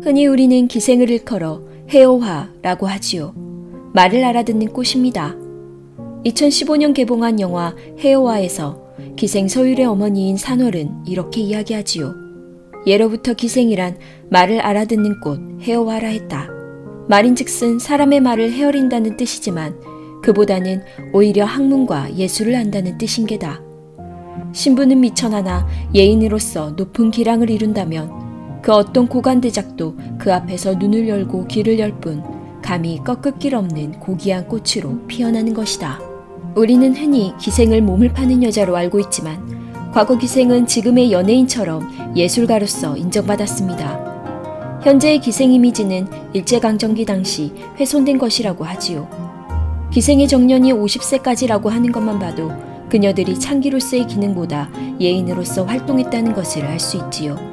흔히 우리는 기생을 일컬어 해오화라고 하지요. 말을 알아듣는 꽃입니다. 2015년 개봉한 영화 해오화에서 기생 서율의 어머니인 산월은 이렇게 이야기하지요. 예로부터 기생이란 말을 알아듣는 꽃 해오화라 했다. 말인즉슨 사람의 말을 헤아린다는 뜻이지만 그보다는 오히려 학문과 예술을 안다는 뜻인 게다. 신부는 미천하나 예인으로서 높은 기량을 이룬다면 그 어떤 고관대작도 그 앞에서 눈을 열고 귀를 열 뿐 감히 꺾을 길 없는 고귀한 꽃으로 피어나는 것이다. 우리는 흔히 기생을 몸을 파는 여자로 알고 있지만 과거 기생은 지금의 연예인처럼 예술가로서 인정받았습니다. 현재의 기생 이미지는 일제강점기 당시 훼손된 것이라고 하지요. 기생의 정년이 50세까지라고 하는 것만 봐도 그녀들이 창기로서의 기능보다 예인으로서 활동했다는 것을 알 수 있지요.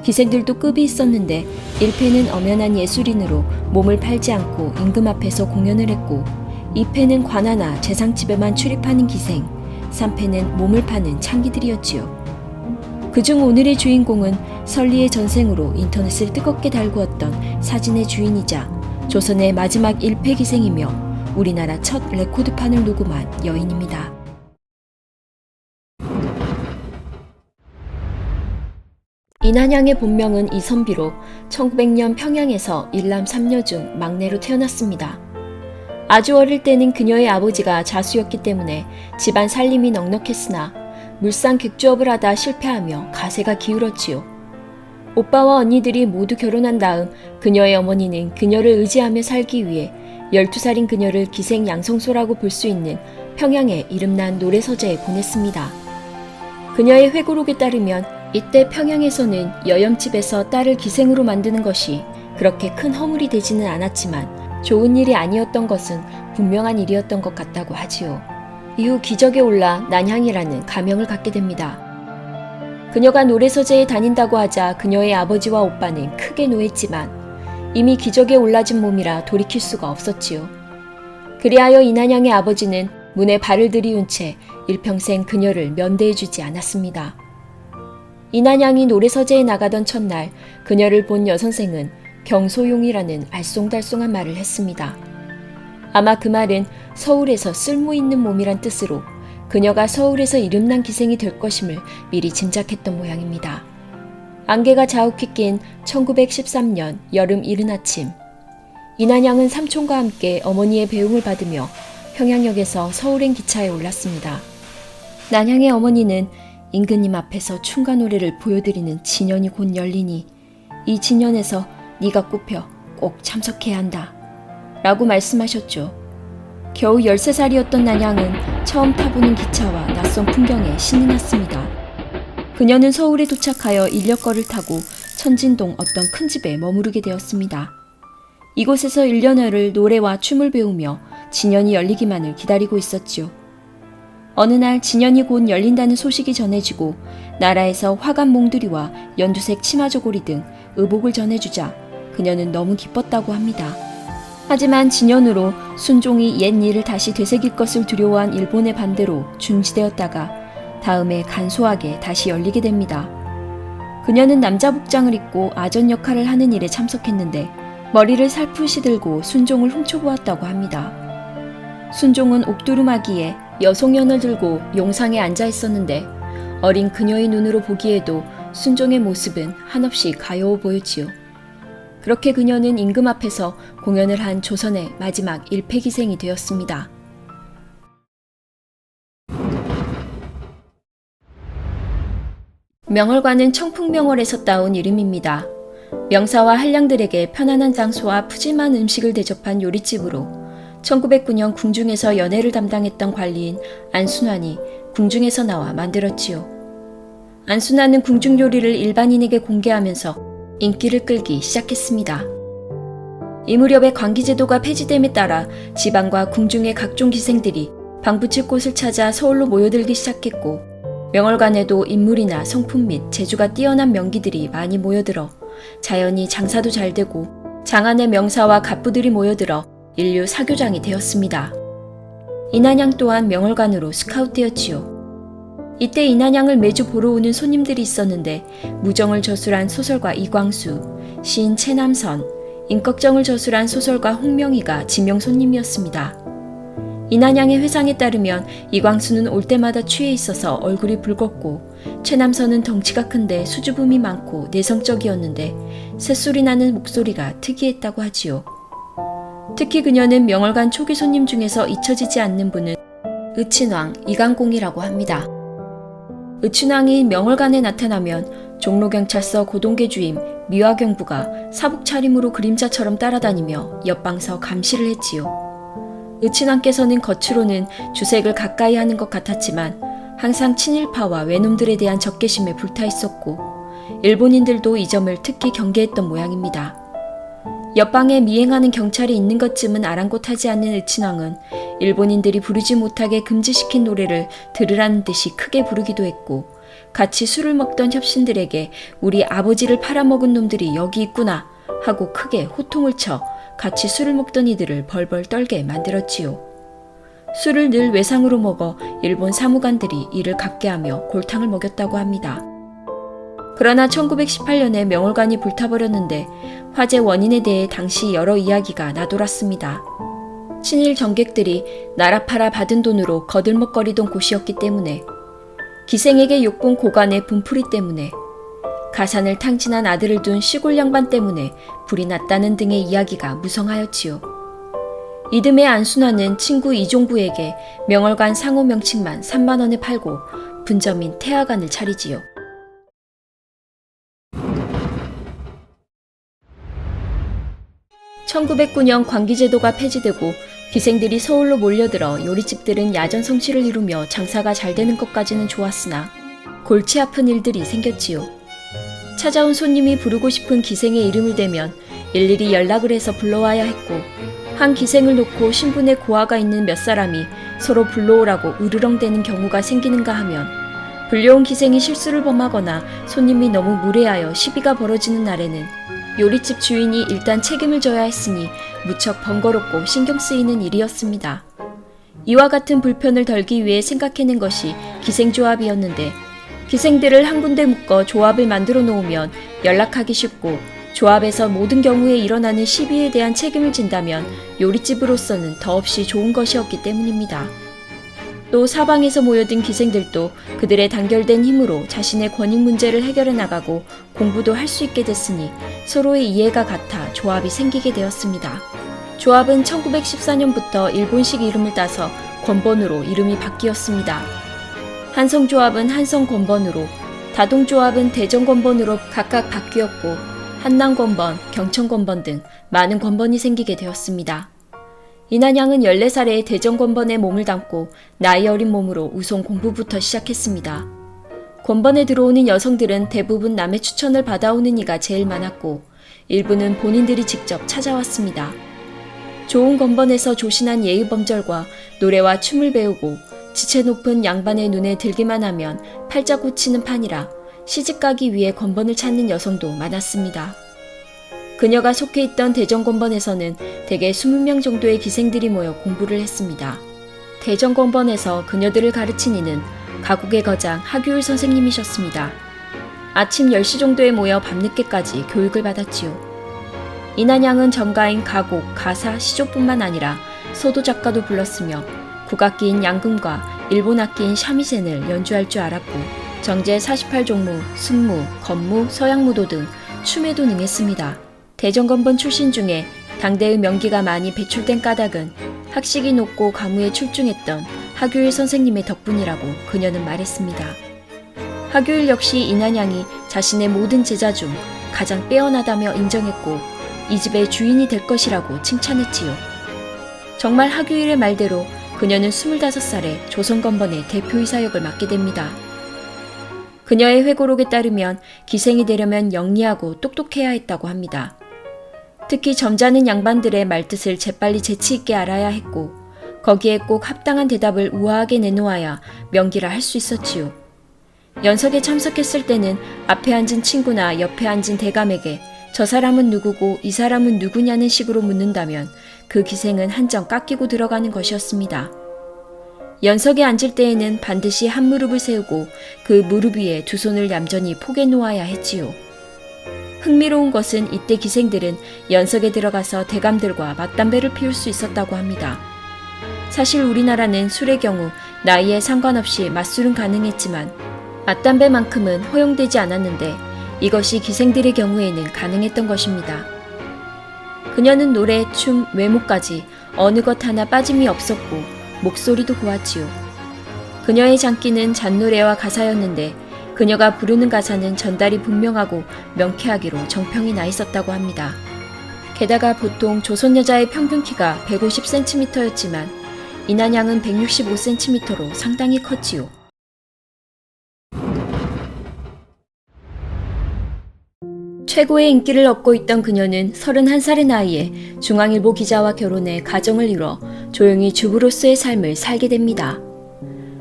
기생들도 급이 있었는데 1패는 엄연한 예술인으로 몸을 팔지 않고 임금 앞에서 공연을 했고 2패는 관아나 재상집에만 출입하는 기생, 3패는 몸을 파는 창기들이었지요. 그중 오늘의 주인공은 설리의 전생으로 인터넷을 뜨겁게 달구었던 사진의 주인이자 조선의 마지막 1패 기생이며 우리나라 첫 레코드판을 녹음한 여인입니다. 이난향의 본명은 이선비로 1900년 평양에서 일남 3녀 중 막내로 태어났습니다. 아주 어릴 때는 그녀의 아버지가 자수였기 때문에 집안 살림이 넉넉했으나 물상 객주업을 하다 실패하며 가세가 기울었지요. 오빠와 언니들이 모두 결혼한 다음 그녀의 어머니는 그녀를 의지하며 살기 위해 12살인 그녀를 기생 양성소라고 볼 수 있는 평양의 이름난 노래서재에 보냈습니다. 그녀의 회고록에 따르면 이때 평양에서는 여염집에서 딸을 기생으로 만드는 것이 그렇게 큰 허물이 되지는 않았지만 좋은 일이 아니었던 것은 분명한 일이었던 것 같다고 하지요. 이후 기적에 올라 난향이라는 가명을 갖게 됩니다. 그녀가 노래서재에 다닌다고 하자 그녀의 아버지와 오빠는 크게 노했지만 이미 기적에 올라진 몸이라 돌이킬 수가 없었지요. 그리하여 이난향의 아버지는 문에 발을 들이운 채 일평생 그녀를 면대해주지 않았습니다. 이난향이 노래서재에 나가던 첫날 그녀를 본 여선생은 경소용이라는 알쏭달쏭한 말을 했습니다. 아마 그 말은 서울에서 쓸모있는 몸이란 뜻으로 그녀가 서울에서 이름난 기생이 될 것임을 미리 짐작했던 모양입니다. 안개가 자욱히 낀 1913년 여름 이른 아침, 이난향은 삼촌과 함께 어머니의 배웅을 받으며 평양역에서 서울행 기차에 올랐습니다. 난향의 어머니는 임금님 앞에서 춤과 노래를 보여드리는 진연이 곧 열리니 이 진연에서 네가 꼽혀 꼭 참석해야 한다 라고 말씀하셨죠. 겨우 13살이었던 난향은 처음 타보는 기차와 낯선 풍경에 신이 났습니다. 그녀는 서울에 도착하여 인력거를 타고 천진동 어떤 큰 집에 머무르게 되었습니다. 이곳에서 1년여를 노래와 춤을 배우며 진연이 열리기만을 기다리고 있었지요. 어느 날 진연이 곧 열린다는 소식이 전해지고 나라에서 화관 몽두리와 연두색 치마저고리 등 의복을 전해주자 그녀는 너무 기뻤다고 합니다. 하지만 진연으로 순종이 옛 일을 다시 되새길 것을 두려워한 일본의 반대로 중지되었다가 다음에 간소하게 다시 열리게 됩니다. 그녀는 남자 복장을 입고 아전 역할을 하는 일에 참석했는데 머리를 살풀시 들고 순종을 훔쳐보았다고 합니다. 순종은 옥두루마기에 여송연을 들고 용상에 앉아 있었는데 어린 그녀의 눈으로 보기에도 순종의 모습은 한없이 가여워 보였지요. 그렇게 그녀는 임금 앞에서 공연을 한 조선의 마지막 1패 기생이 되었습니다. 명월관은 청풍명월에서 따온 이름입니다. 명사와 한량들에게 편안한 장소와 푸짐한 음식을 대접한 요리집으로 1909년 궁중에서 연애를 담당했던 관리인 안순환이 궁중에서 나와 만들었지요. 안순환은 궁중 요리를 일반인에게 공개하면서 인기를 끌기 시작했습니다. 이 무렵에 관기제도가 폐지됨에 따라 지방과 궁중의 각종 기생들이 방붙일 곳을 찾아 서울로 모여들기 시작했고 명월관에도 인물이나 성품 및 재주가 뛰어난 명기들이 많이 모여들어 자연히 장사도 잘 되고 장안의 명사와 갑부들이 모여들어 인류 사교장이 되었습니다. 이난향 또한 명월관으로 스카웃되었지요. 이때 이난향을 매주 보러 오는 손님들이 있었는데 무정을 저술한 소설가 이광수, 시인 최남선, 임꺽정을 저술한 소설가 홍명희가 지명 손님이었습니다. 이난양의 회상에 따르면 이광수는 올 때마다 취해 있어서 얼굴이 붉었고 최남선은 덩치가 큰데 수줍음이 많고 내성적이었는데 새소리 나는 목소리가 특이했다고 하지요. 특히 그녀는 명월관 초기 손님 중에서 잊혀지지 않는 분은 의친왕 이강공이라고 합니다. 의친왕이 명월관에 나타나면 종로경찰서 고동계 주임 미화경부가 사복 차림으로 그림자처럼 따라다니며 옆방서 감시를 했지요. 의친왕께서는 겉으로는 주색을 가까이 하는 것 같았지만 항상 친일파와 외놈들에 대한 적개심에 불타 있었고 일본인들도 이 점을 특히 경계했던 모양입니다. 옆방에 미행하는 경찰이 있는 것쯤은 아랑곳하지 않는 의친왕은 일본인들이 부르지 못하게 금지시킨 노래를 들으라는 듯이 크게 부르기도 했고 같이 술을 먹던 협신들에게 우리 아버지를 팔아먹은 놈들이 여기 있구나 하고 크게 호통을 쳐 같이 술을 먹던 이들을 벌벌 떨게 만들었지요. 술을 늘 외상으로 먹어 일본 사무관들이 이를 각계하며 골탕을 먹였다고 합니다. 그러나 1918년에 명월관이 불타버렸는데 화재 원인에 대해 당시 여러 이야기가 나돌았습니다. 친일 정객들이 나라 팔아 받은 돈으로 거들먹거리던 곳이었기 때문에, 기생에게 욕본 고관의 분풀이 때문에, 가산을 탕진한 아들을 둔 시골 양반 때문에 불이 났다는 등의 이야기가 무성하였지요. 이듬해 안순환은 친구 이종부에게 명월관 상호 명칭만 3만 원에 팔고 분점인 태화관을 차리지요. 1909년 광기제도가 폐지되고 기생들이 서울로 몰려들어 요리집들은 야전 성취를 이루며 장사가 잘 되는 것까지는 좋았으나 골치 아픈 일들이 생겼지요. 찾아온 손님이 부르고 싶은 기생의 이름을 대면 일일이 연락을 해서 불러와야 했고, 한 기생을 놓고 신분의 고하가 있는 몇 사람이 서로 불러오라고 으르렁대는 경우가 생기는가 하면, 불려온 기생이 실수를 범하거나 손님이 너무 무례하여 시비가 벌어지는 날에는 요리집 주인이 일단 책임을 져야 했으니 무척 번거롭고 신경 쓰이는 일이었습니다. 이와 같은 불편을 덜기 위해 생각해낸 것이 기생조합이었는데, 기생들을 한 군데 묶어 조합을 만들어 놓으면 연락하기 쉽고 조합에서 모든 경우에 일어나는 시비에 대한 책임을 진다면 요리집으로서는 더없이 좋은 것이었기 때문입니다. 또 사방에서 모여든 기생들도 그들의 단결된 힘으로 자신의 권익 문제를 해결해 나가고 공부도 할 수 있게 됐으니 서로의 이해가 같아 조합이 생기게 되었습니다. 조합은 1914년부터 일본식 이름을 따서 권번으로 이름이 바뀌었습니다. 한성조합은 한성권번으로, 다동조합은 대전권번으로 각각 바뀌었고 한남권번, 경천권번 등 많은 권번이 생기게 되었습니다. 이난양은 14살에 대전권번에 몸을 담고 나이 어린 몸으로 우선 공부부터 시작했습니다. 권번에 들어오는 여성들은 대부분 남의 추천을 받아오는 이가 제일 많았고 일부는 본인들이 직접 찾아왔습니다. 좋은 권번에서 조신한 예의범절과 노래와 춤을 배우고 지체 높은 양반의 눈에 들기만 하면 팔자 고치는 판이라 시집가기 위해 권번을 찾는 여성도 많았습니다. 그녀가 속해 있던 대전권번에서는 대개 20명 정도의 기생들이 모여 공부를 했습니다. 대전권번에서 그녀들을 가르친 이는 가곡의 거장 하규일 선생님이셨습니다. 아침 10시 정도에 모여 밤늦게까지 교육을 받았지요. 이난양은 전가인 가곡, 가사, 시조뿐만 아니라 소도 작가도 불렀으며 국악기인 양금과 일본 악기인 샤미센을 연주할 줄 알았고 정제 48종무, 승무, 건무, 서양무도 등 춤에도 능했습니다. 대전권번 출신 중에 당대의 명기가 많이 배출된 까닭은 학식이 높고 가무에 출중했던 하규일 선생님의 덕분이라고 그녀는 말했습니다. 하규일 역시 이난양이 자신의 모든 제자 중 가장 빼어나다며 인정했고 이 집의 주인이 될 것이라고 칭찬했지요. 정말 하규일의 말대로 그녀는 25살에 조선권번의 대표이사 역을 맡게 됩니다. 그녀의 회고록에 따르면 기생이 되려면 영리하고 똑똑해야 했다고 합니다. 특히 점잖은 양반들의 말뜻을 재빨리 재치있게 알아야 했고 거기에 꼭 합당한 대답을 우아하게 내놓아야 명기라 할 수 있었지요. 연석에 참석했을 때는 앞에 앉은 친구나 옆에 앉은 대감에게 저 사람은 누구고 이 사람은 누구냐는 식으로 묻는다면 그 기생은 한정 깎이고 들어가는 것이었습니다. 연석에 앉을 때에는 반드시 한 무릎을 세우고 그 무릎 위에 두 손을 얌전히 포개 놓아야 했지요. 흥미로운 것은 이때 기생들은 연석에 들어가서 대감들과 맞담배를 피울 수 있었다고 합니다. 사실 우리나라는 술의 경우 나이에 상관없이 맞술은 가능했지만 맞담배만큼은 허용되지 않았는데 이것이 기생들의 경우에는 가능했던 것입니다. 그녀는 노래, 춤, 외모까지 어느 것 하나 빠짐이 없었고 목소리도 고왔지요. 그녀의 장기는 잔노래와 가사였는데 그녀가 부르는 가사는 전달이 분명하고 명쾌하기로 정평이 나 있었다고 합니다. 게다가 보통 조선 여자의 평균 키가 150cm였지만 이난양은 165cm로 상당히 컸지요. 최고의 인기를 얻고 있던 그녀는 31살의 나이에 중앙일보 기자와 결혼해 가정을 이뤄 조용히 주부로서의 삶을 살게 됩니다.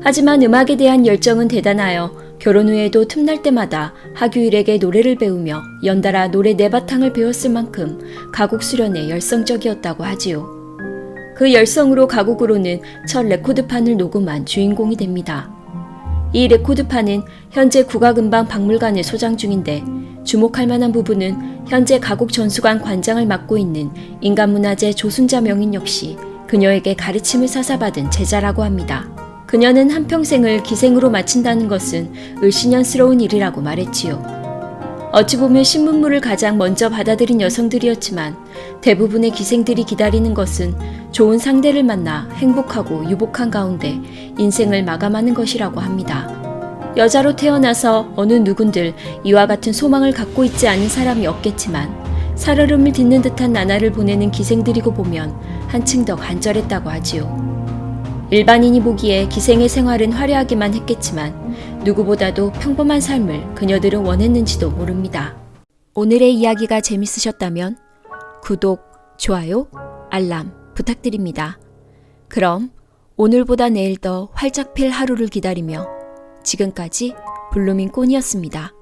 하지만 음악에 대한 열정은 대단하여 결혼 후에도 틈날 때마다 하규일에게 노래를 배우며 연달아 노래 4바탕을 배웠을 만큼 가곡 수련에 열성적이었다고 하지요. 그 열성으로 가곡으로는 첫 레코드판을 녹음한 주인공이 됩니다. 이 레코드판은 현재 국악음반박물관에 소장 중인데 주목할 만한 부분은 현재 가곡 전수관 관장을 맡고 있는 인간문화재 조순자 명인 역시 그녀에게 가르침을 사사받은 제자라고 합니다. 그녀는 한평생을 기생으로 마친다는 것은 을씨년스러운 일이라고 말했지요. 어찌 보면 신문물을 가장 먼저 받아들인 여성들이었지만 대부분의 기생들이 기다리는 것은 좋은 상대를 만나 행복하고 유복한 가운데 인생을 마감하는 것이라고 합니다. 여자로 태어나서 어느 누군들 이와 같은 소망을 갖고 있지 않은 사람이 없겠지만 살얼음을 딛는 듯한 나날을 보내는 기생들이고 보면 한층 더 간절했다고 하지요. 일반인이 보기에 기생의 생활은 화려하기만 했겠지만 누구보다도 평범한 삶을 그녀들은 원했는지도 모릅니다. 오늘의 이야기가 재밌으셨다면 구독, 좋아요, 알람 부탁드립니다. 그럼 오늘보다 내일 더 활짝 필 하루를 기다리며 지금까지 블루밍 꼰이었습니다.